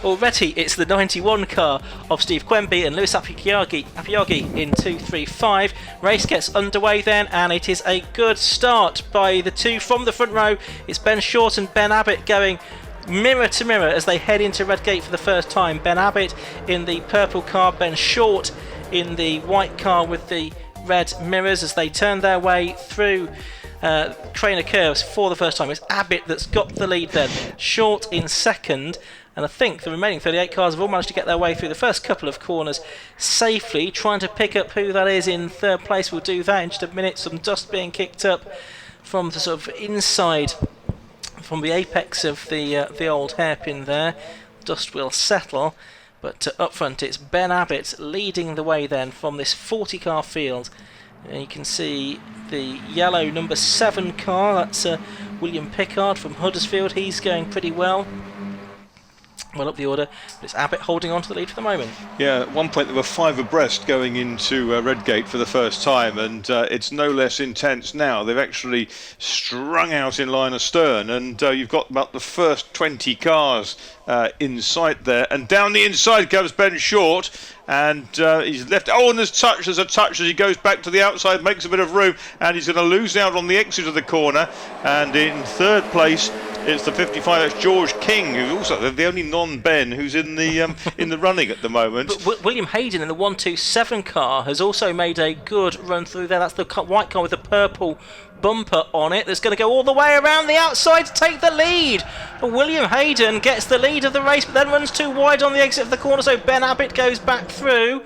already it's the 91 car of Steve Quemby and Lewis Apiagi in 2-3-5. Race gets underway then, and it is a good start by the two from the front row. It's Ben Short and Ben Abbott going mirror to mirror as they head into Redgate for the first time. Ben Abbott in the purple car, Ben Short in the white car with the red mirrors as they turn their way through trainer curves for the first time. It's Abbott that's got the lead then, Short in second, and I think the remaining 38 cars have all managed to get their way through the first couple of corners safely. Trying to pick up who that is in third place. We'll do that in just a minute. Some dust being kicked up from the sort of inside, from the apex of the old hairpin there. Dust will settle, but up front it's Ben Abbott leading the way then from this 40 car field. And you can see the yellow number 7 car, that's William Pickard from Huddersfield. He's going pretty well up the order, but it's Abbott holding on to the lead for the moment. Yeah, at one point there were 5 abreast going into Redgate for the first time, and it's no less intense now. They've actually strung out in line astern, and you've got about the first 20 cars in sight there, and down the inside comes Ben Short, and he's left. Oh, and there's a touch as he goes back to the outside, makes a bit of room, and he's going to lose out on the exit of the corner. And in third place it's the 55. That's George King, who's also the only non-Ben who's in the running at the moment. But William Hayden in the 127 car has also made a good run through there. That's the white car with the purple bumper on it that's going to go all the way around the outside to take the lead. But William Hayden gets the lead of the race, but then runs too wide on the exit of the corner, so Ben Abbott goes back through.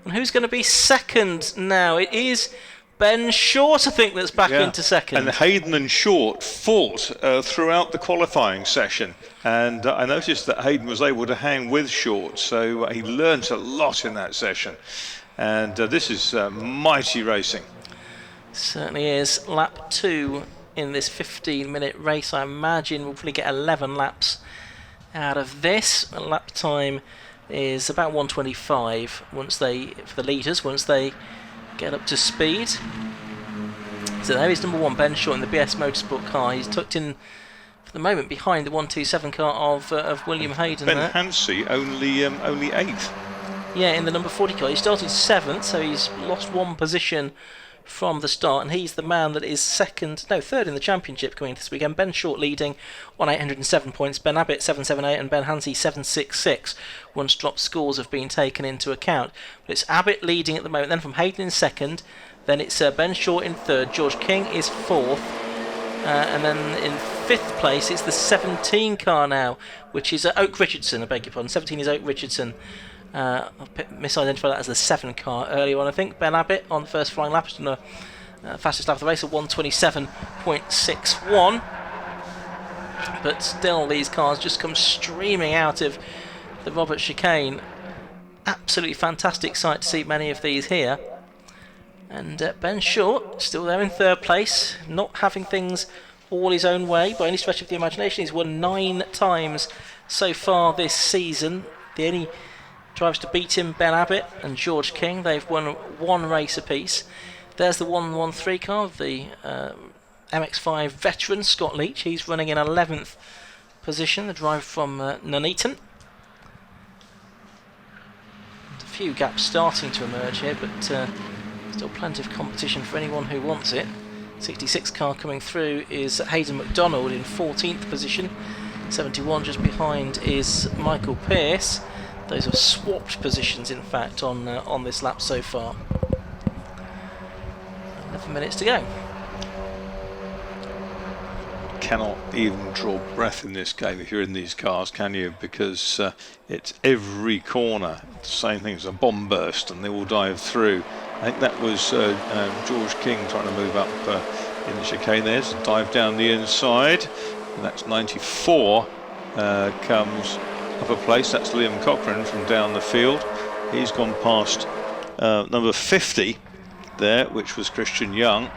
And who's going to be second now? It is Ben Short, I think, that's back into second. And Hayden and Short fought throughout the qualifying session, and I noticed that Hayden was able to hang with Short, so he learnt a lot in that session. And this is mighty racing. Certainly is. Lap 2 in this 15-minute race. I imagine we'll probably get 11 laps out of this. Lap time is about 1:25 for the leaders once they get up to speed. So there is number 1, Ben Short in the BS Motorsport car. He's tucked in for the moment behind the 127 car of William Hayden. Ben Hansey only 8th. Yeah, in the number 40 car. He started 7th, so he's lost 1 position from the start, and he's the man that is third in the championship coming this weekend. Ben Short leading on 807 points, Ben Abbott 778 and Ben Hansey 766 once drop scores have been taken into account. But it's Abbott leading at the moment, then from Hayden in second, then it's Ben Short in third, George King is fourth, and then in 5th place it's the 17 car now, which is Oak Richardson, I beg your pardon. 17 is Oak Richardson. I misidentified that as the 7 car earlier on, I think. Ben Abbott on the first flying lap has done a fastest lap of the race of 1:27.61. But still, these cars just come streaming out of the Robert chicane. Absolutely fantastic sight to see many of these here. And Ben Short still there in third place, not having things all his own way by any stretch of the imagination. He's won 9 times so far this season. The only drivers to beat him, Ben Abbott and George King. They've won 1 race apiece. There's the 113 car of the MX-5 veteran Scott Leach. He's running in 11th position, the driver from Nuneaton. A few gaps starting to emerge here, but still plenty of competition for anyone who wants it. 66 car coming through is Hayden McDonald in 14th position. 71 just behind is Michael Pearce. Those have swapped positions, in fact, on this lap so far. 11 minutes to go. Cannot even draw breath in this game if you're in these cars, can you? Because it's every corner, the same thing as a bomb burst, and they will dive through. I think that was George King trying to move up in the chicane. There's a dive down the inside, and that's 94 comes up a place. That's Liam Cochrane from down the field. He's gone past number 50 there, which was Christian Young.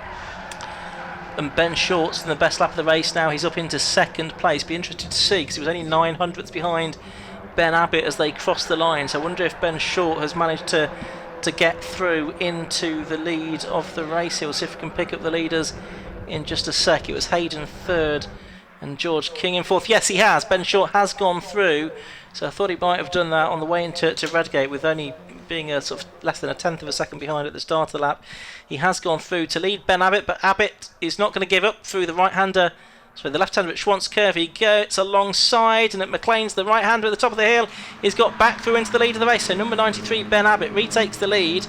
And Ben Short's in the best lap of the race now. He's up into second place. Be interested to see, because he was only 900ths behind Ben Abbott as they crossed the line. So I wonder if Ben Short has managed to get through into the lead of the race. We'll see if we can pick up the leaders in just a sec. It was Hayden third And George King in fourth. Yes, he has. Ben Short has gone through. So I thought he might have done that on the way into Redgate with only being a sort of less than a tenth of a second behind at the start of the lap. He has gone through to lead Ben Abbott, but Abbott is not going to give up through the right-hander. So the left-hander at Schwantz Curve, he gets alongside, and at McLean's, the right-hander at the top of the hill, he's got back through into the lead of the race. So number 93, Ben Abbott, retakes the lead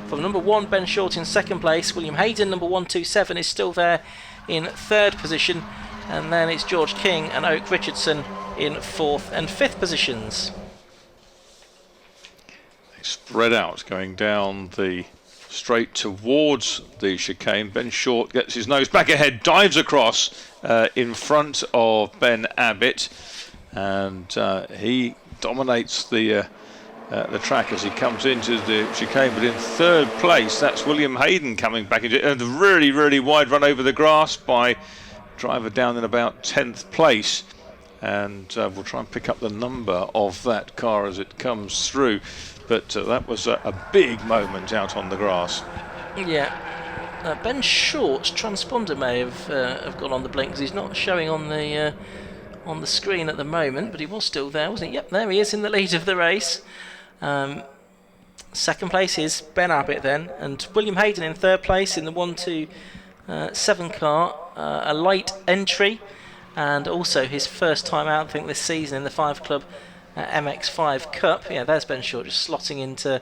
from number 1, Ben Short in second place. William Hayden, number 127, is still there in third position. And then it's George King and Oak Richardson in fourth and fifth positions. They spread out going down the straight towards the chicane. Ben Short gets his nose back ahead, dives across in front of Ben Abbott, and he dominates the track as he comes into the chicane. But in third place, that's William Hayden coming back into a really, really wide run over the grass by driver down in about 10th place. And we'll try and pick up the number of that car as it comes through. But that was a big moment out on the grass. Yeah. Ben Short's transponder may have gone on the blink because he's not showing on the screen at the moment, but he was still there, wasn't he? Yep, there he is in the lead of the race. Second place is Ben Abbott then, and William Hayden in third place in the 127 car, a light entry, and also his first time out, I think, this season in the 5 Club MX-5 Cup. Yeah, there's Ben Short just slotting into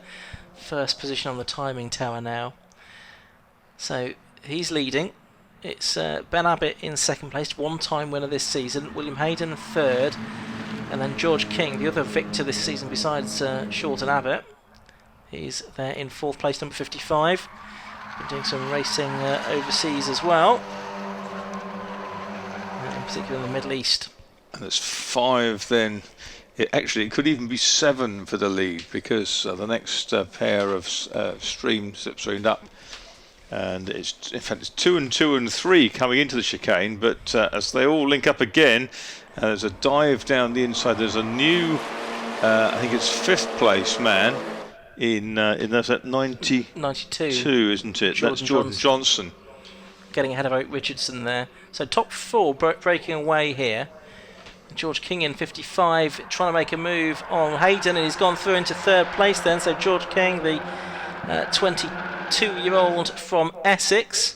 first position on the timing tower now. So he's leading. It's Ben Abbott in second place, one-time winner this season. William Hayden third, and then George King, the other victor this season besides Short and Abbott. He's there in fourth place, number 55. Been doing some racing overseas as well, in particular in the Middle East. And there's 5 then. It could even be 7 for the lead, because the next pair of slipstreamed up, and it's, in fact, it's 2 and 2 and 3 coming into the chicane. But as they all link up again, there's a dive down the inside. There's a new, I think it's 5th place man in that's at 92, isn't it? That's Jordan Johnson. Getting ahead of Oak Richardson there. So top 4 breaking away here. George King in 55, trying to make a move on Hayden, and he's gone through into third place then. So George King, the 22-year-old from Essex,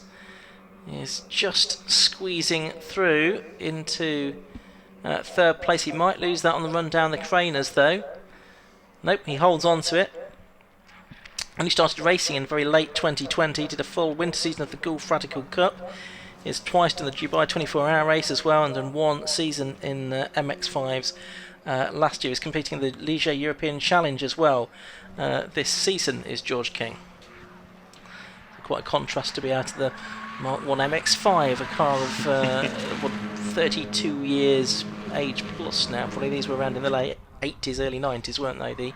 is just squeezing through into third place. He might lose that on the run down the Craners though. Nope, he holds on to it. And he started racing in very late 2020, did a full winter season of the Gulf Radical Cup. He's twice done the Dubai 24-hour race as well, and done one season in MX-5s last year. He's competing in the Leisure European Challenge as well. This season is George King. Quite a contrast to be out of the Mark 1 MX-5, a car of 32 years age plus now. Probably these were around in the late 80s, early 90s, weren't they? The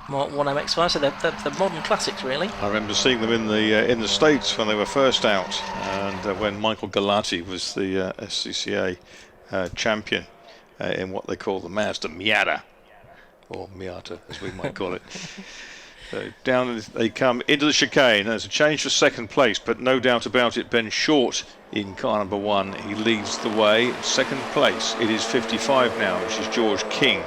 Mark 1 MX-5, so they're modern classics, really. I remember seeing them in the States when they were first out, and when Michael Galati was the SCCA champion in what they call the Mazda Miata, or Miata as we might call it. So down they come into the chicane. There's a change for second place, but no doubt about it, Ben Short in car number 1. He leads the way. Second place, it is 55 now, which is George King.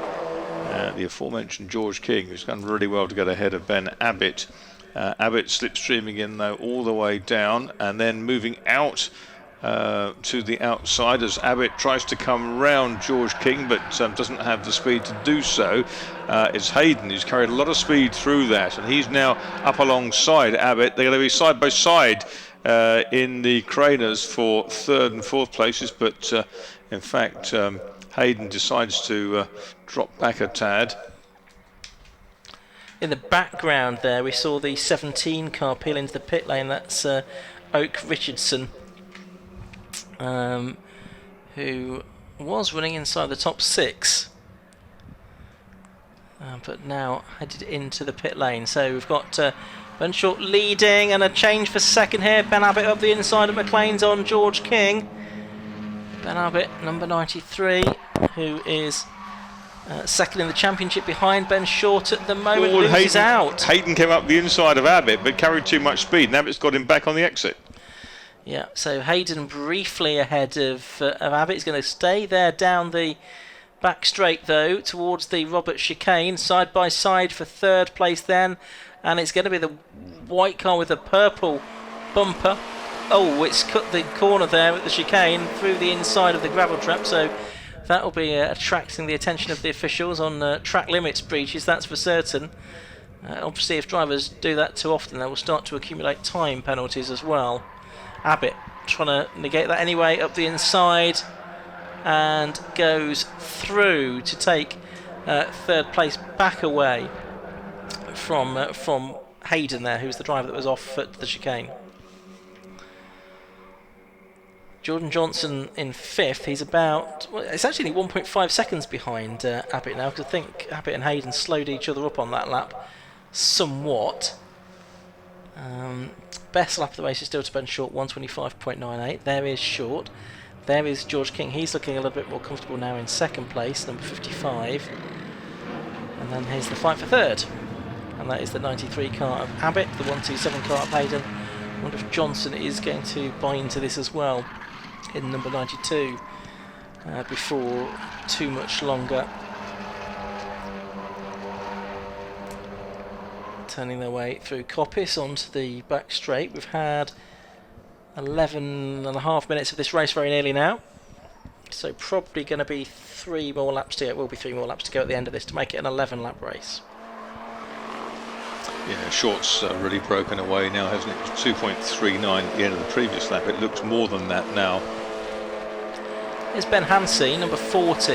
The aforementioned George King, who's done really well to get ahead of Ben Abbott. Abbott slipstreaming in though all the way down, and then moving out to the outside as Abbott tries to come round George King, but doesn't have the speed to do so. It's Hayden who's carried a lot of speed through that, and he's now up alongside Abbott. They're going to be side by side in the Craners for third and fourth places, but in fact Hayden decides to drop back a tad. In the background there we saw the 17 car peel into the pit lane. That's Oak Richardson, who was running inside the top 6, but now headed into the pit lane. So we've got Ben Short leading, and a change for second here. Ben Abbott up the inside of McLean's on George King. Ben Abbott, number 93, who is second in the championship behind Ben Short at the moment. Loses out. Hayden came up the inside of Abbott, but carried too much speed, and Abbott's got him back on the exit. Yeah, so Hayden briefly ahead of Abbott. He's going to stay there down the back straight though, towards the Robert chicane, side by side for third place then, and it's going to be the white car with the purple bumper. Oh, it's cut the corner there at the chicane through the inside of the gravel trap, so that will be attracting the attention of the officials on track limits breaches, that's for certain. Obviously, if drivers do that too often, they will start to accumulate time penalties as well. Abbott trying to negate that anyway, up the inside, and goes through to take third place back away from Hayden there, who's the driver that was off at the chicane. Jordan Johnson in fifth. He's about, well, it's actually 1.5 seconds behind Abbott now, because I think Abbott and Hayden slowed each other up on that lap somewhat. Best lap of the race is still to Ben Short, 125.98. There is Short. There is George King. He's looking a little bit more comfortable now in second place, number 55. And then here's the fight for third. And that is the 93 car of Abbott, the 127 car of Hayden. I wonder if Johnson is going to buy into this as well in number 92 before too much longer. Turning their way through Coppice onto the back straight. We've had 11.5 minutes of this race very nearly now, so probably going to be 3 more laps to go. It will be 3 more laps to go at the end of this to make it an 11 lap race. Yeah, Short's really broken away now, hasn't it? 2.39 at the end of the previous lap. It looks more than that now. Here's Ben Hansey, number 40,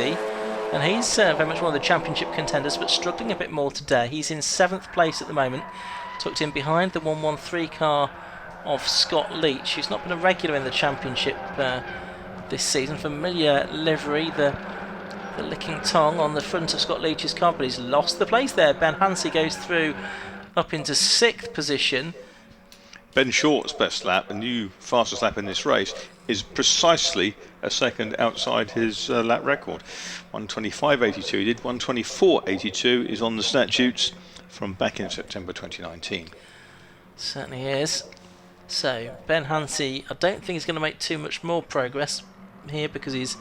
and he's very much one of the championship contenders, but struggling a bit more today. He's in 7th place at the moment, tucked in behind the 113 car of Scott Leach, who's not been a regular in the championship this season. Familiar livery, the licking tongue on the front of Scott Leach's car, but he's lost the place there. Ben Hansey goes through up into 6th position. Ben Short's best lap, a new fastest lap in this race, is precisely a second outside his lap record. 125.82 he did, 124.82 is on the statutes from back in September 2019. Certainly is. So Ben Hansey, I don't think he's going to make too much more progress here, because he's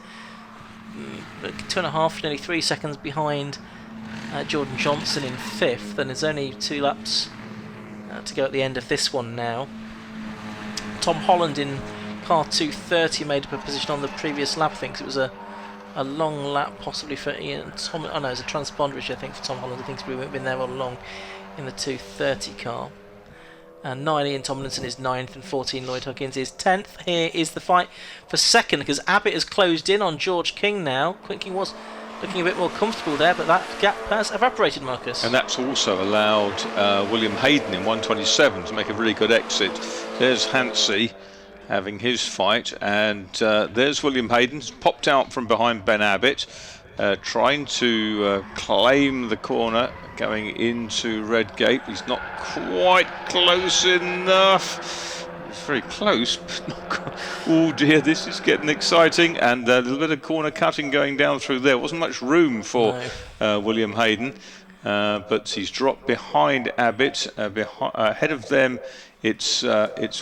2.5, nearly 3 seconds behind Jordan Johnson in 5th, and there's only 2 laps to go at the end of this one now. Tom Holland in car 230 made up a position on the previous lap. I think it was a long lap possibly for Ian Tom. Oh no, it's a transponder issue I think for Tom Holland. I think he's been there all along in the 230 car. And 9 Ian Tomlinson is 9th, and 14 Lloyd Huggins is 10th. Here is the fight for second, because Abbott has closed in on George King now. King was looking a bit more comfortable there, but that gap has evaporated, Marcus. And that's also allowed William Hayden in 127 to make a really good exit. There's Hansey having his fight, and there's William Hayden, popped out from behind Ben Abbott, trying to claim the corner going into Redgate. He's not quite close enough. It's very close, but not quite. Oh dear, this is getting exciting, and a little bit of corner cutting going down through there. Wasn't much room for William Hayden, but he's dropped behind Abbott. Ahead of them, it's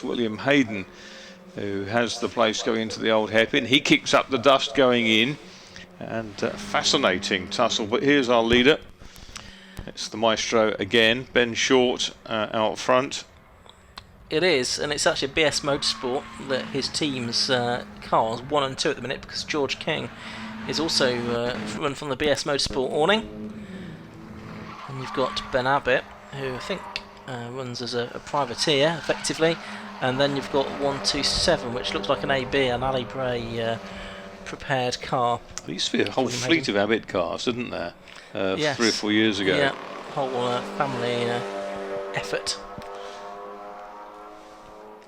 William Hayden who has the place going into the old hairpin. He kicks up the dust going in, and fascinating tussle. But here's our leader. It's the maestro again, Ben Short out front. It is, and it's actually BS Motorsport that his team's cars 1 and 2 at the minute, because George King is also run from the BS Motorsport awning. And you've got Ben Abbott, who I think runs as a privateer effectively, and then you've got 127, which looks like an AB, an Ali Bray prepared car. There used to be a whole fleet of Abbott cars, didn't there? Yes. 3 or 4 years ago. Yeah, whole family effort.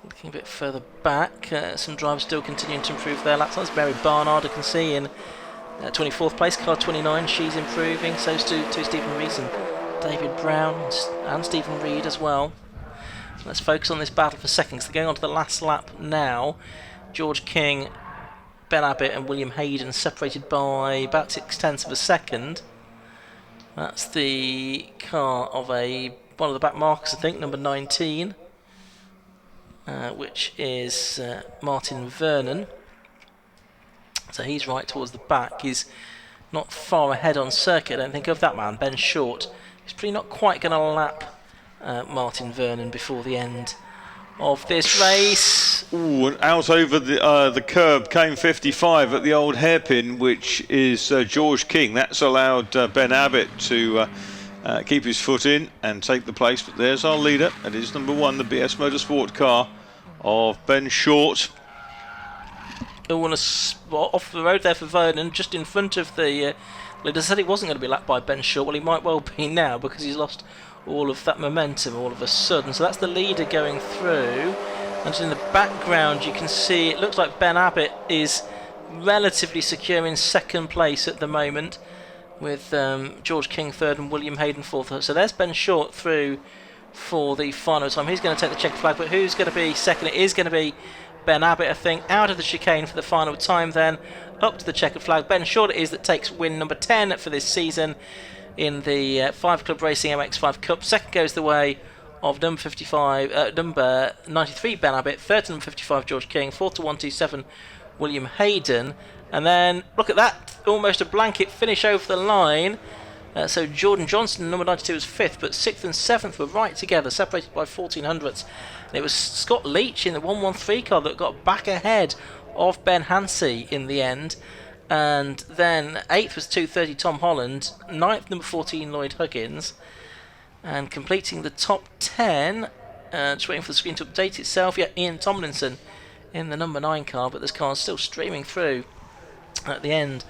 Looking a bit further back, some drivers still continuing to improve their laps. That's Mary Barnard, I can see, in 24th place, car 29. She's improving. So's to Stephen Rees and David Brown, and Stephen Reed as well. Let's focus on this battle for seconds. They're going on to the last lap now. George King, Ben Abbott and William Hayden separated by about 0.6 of a second. That's the car of one of the back markers, I think, number 19. which is Martin Vernon. So he's right towards the back. He's not far ahead on circuit, I don't think, of that man, Ben Short. He's probably not quite going to lap Martin Vernon before the end of this race. Ooh, and out over the curb came 55 at the old hairpin, which is George King. That's allowed Ben Abbott to keep his foot in and take the place. But there's our leader. It is number 1, the BS Motorsport car of Ben Short. Off the road there for Vernon, just in front of the leader. Said he wasn't going to be lapped by Ben Short. Well, he might well be now, because he's lost all of that momentum all of a sudden. So that's the leader going through, and in the background you can see it looks like Ben Abbott is relatively secure in second place at the moment, with George King third and William Hayden fourth. So there's Ben Short through for the final time. He's going to take the checkered flag, but who's going to be second? It is going to be Ben Abbott, I think, out of the chicane for the final time, then up to the checkered flag. Ben Short it is that takes win number 10 for this season in the 5 Club Racing MX-5 Cup. Second goes the way of number 93 Ben Abbott, third to number 55 George King, fourth to 127 William Hayden, and then look at that, almost a blanket finish over the line. So Jordan Johnson, number 92, was 5th, but 6th and 7th were right together, separated by 1400ths. And it was Scott Leach in the 113 car that got back ahead of Ben Hansey in the end. And then 8th was 230 Tom Holland, 9th number 14 Lloyd Huggins, and completing the top 10, just waiting for the screen to update itself, Ian Tomlinson in the number 9 car, but this car is still streaming through at the end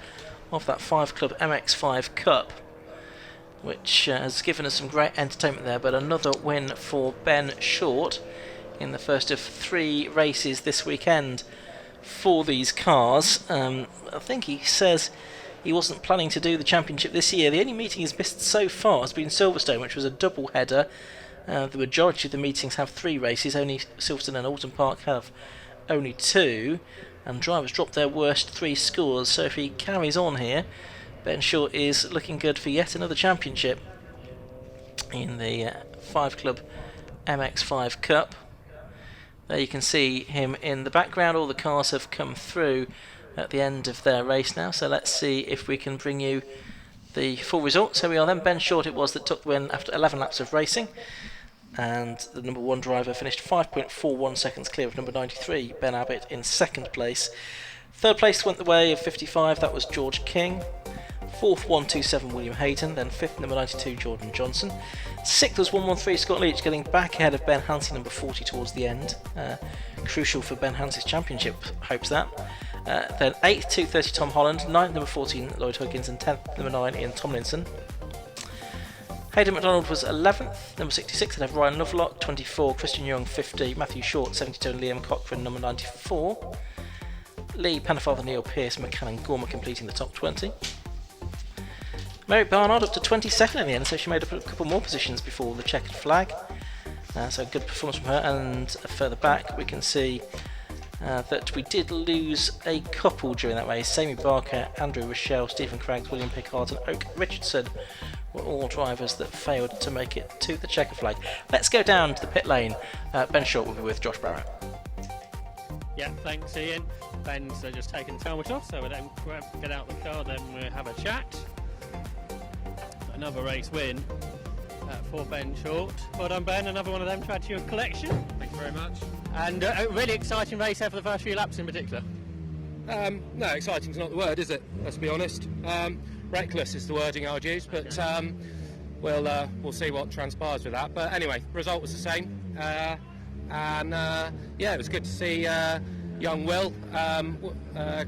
of that 5 Club MX-5 Cup, which has given us some great entertainment there. But another win for Ben Short in the first of 3 races this weekend for these cars. I think he says he wasn't planning to do the championship this year. The only meeting he's missed so far has been Silverstone, which was a double header. The majority of the meetings have 3 races, only Silverstone and Alton Park have only 2, and drivers dropped their worst 3 scores. So if he carries on here, Ben Short is looking good for yet another championship in the 5 Club MX-5 Cup. There you can see him in the background. All the cars have come through at the end of their race now, so let's see if we can bring you the full result. So we are then. Ben Short it was that took the win after 11 laps of racing, and the number 1 driver finished 5.41 seconds clear of number 93 Ben Abbott in second place. Third place went the way of 55, that was George King. 4th 127 William Hayden, then 5th number 92 Jordan Johnson. 6th was 113 Scott Leach, getting back ahead of Ben Hansey number 40 towards the end. Crucial for Ben Hansey's championship hopes that. Then 8th 230 Tom Holland, 9th number 14 Lloyd Huggins, and 10th number 9 Ian Tomlinson. Hayden McDonald was 11th, number 66 had Ryan Lovelock, 24 Christian Young, 50 Matthew Short, 72 and Liam Cochran number 94. Lee Pennefather, Neil Pearce, McCann and Gormer completing the top 20. Mary Barnard up to 22nd in the end, so she made up a couple more positions before the checkered flag. So good performance from her. And further back we can see that we did lose a couple during that race. Sammy Barker, Andrew Rochelle, Stephen Craggs, William Pickard and Oak Richardson were all drivers that failed to make it to the checkered flag. Let's go down to the pit lane. Ben Short will be with Josh Barrett. Yeah, thanks Ian. Ben's just taken the helmet off, so we'll then get out the car, then we'll have a chat. Another race win for Ben Short. Well done Ben, another one of them to add to your collection. Thank you very much. And a really exciting race there for the first few laps in particular. No, exciting's not the word, is it? Let's be honest. Reckless is the wording I would use, but we'll see what transpires with that. But anyway, result was the same. Yeah, it was good to see young Will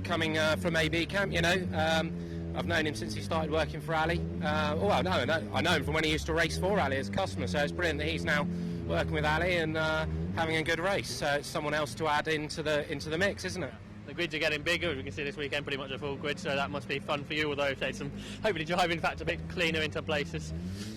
coming from AB camp, you know. I've known him since he started working for Ali. I know him from when he used to race for Ali as a customer, so it's brilliant that he's now working with Ali and having a good race. So it's someone else to add into the mix, isn't it? The grids are getting bigger, as we can see this weekend, pretty much a full grid, so that must be fun for you, although there's some hopefully driving, in fact, a bit cleaner into places.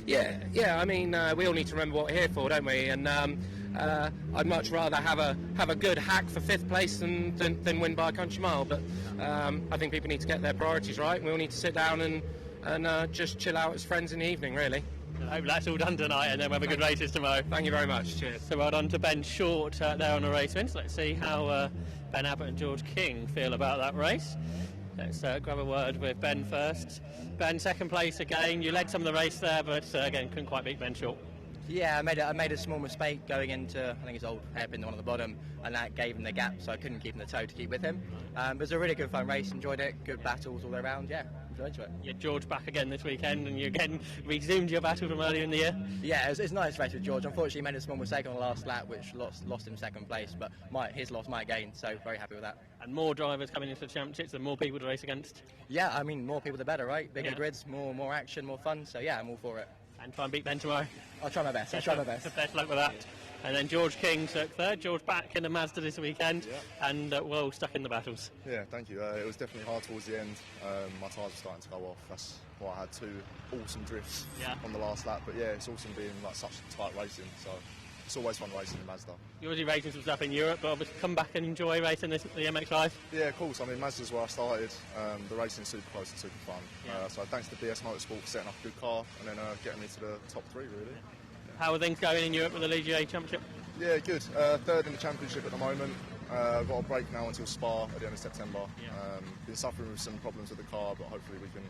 Yeah, I mean, we all need to remember what we're here for, don't we? And I'd much rather have a good hack for 5th place than win by a country mile, but I think people need to get their priorities right. We all need to sit down and just chill out as friends in the evening, really. I hope that's all done tonight, and then we'll have a good races tomorrow. Thank you very much. Cheers. So well done to Ben Short there on the race win. So let's see how Ben Abbott and George King feel about that race. Let's grab a word with Ben first. Ben, second place again. You led some of the race there, but again couldn't quite beat Ben Short. Yeah, I made a small mistake going into, I think it's old hairpin, the one on the bottom, and that gave him the gap, so I couldn't keep him the toe to keep with him. But it was a really good fun race, enjoyed it, good battles all around, yeah, enjoyed it. Yeah, George back again this weekend, and you again resumed your battle from earlier in the year. Yeah, it's a nice race with George. Unfortunately, he made a small mistake on the last lap, which lost him second place, but his loss might gain, so very happy with that. And more drivers coming into the championships and more people to race against. Yeah, I mean, more people the better, right? Bigger grids, more action, more fun, so yeah, I'm all for it. And try and beat Ben tomorrow. I'll try my best. Best luck with that. And then George King took third. George back in the Mazda this weekend, and well stuck in the battles. Yeah, thank you. It was definitely hard towards the end. My tyres were starting to go off. That's why I had 2 awesome drifts on the last lap. But yeah, it's awesome being like such tight racing. So it's always fun racing in Mazda. You're already racing some stuff in Europe, but obviously come back and enjoy racing the MX-5. Yeah, of course. I mean, Mazda's where I started. The racing's super close and super fun. Yeah. So thanks to BS Motorsport for setting up a good car and then getting me to the top 3, really. How are things going in Europe with the Ligier Championship? Yeah, good. Third in the championship at the moment. I've got a break now until Spa at the end of September. Been suffering with some problems with the car, but hopefully we can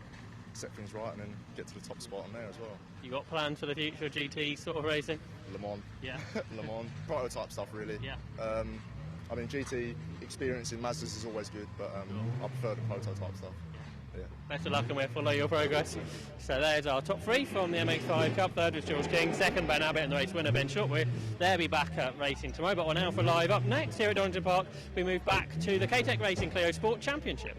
set things right and then get to the top spot on there as well. You got plans for the future GT sort of racing? Le Mans. Yeah. Le Mans. Prototype stuff, really. Yeah. I mean, GT experience in Mazdas is always good, but I prefer the prototype stuff. Yeah. Best of luck, and we'll follow your progress. So there's our top 3 from the MX-5 Cup. Third was George King, second Ben Abbott, and the race winner Ben Short. They'll be back racing tomorrow, but we're now for live. Up next here at Donington Park, we move back to the K-Tech Racing Clio Sport Championship.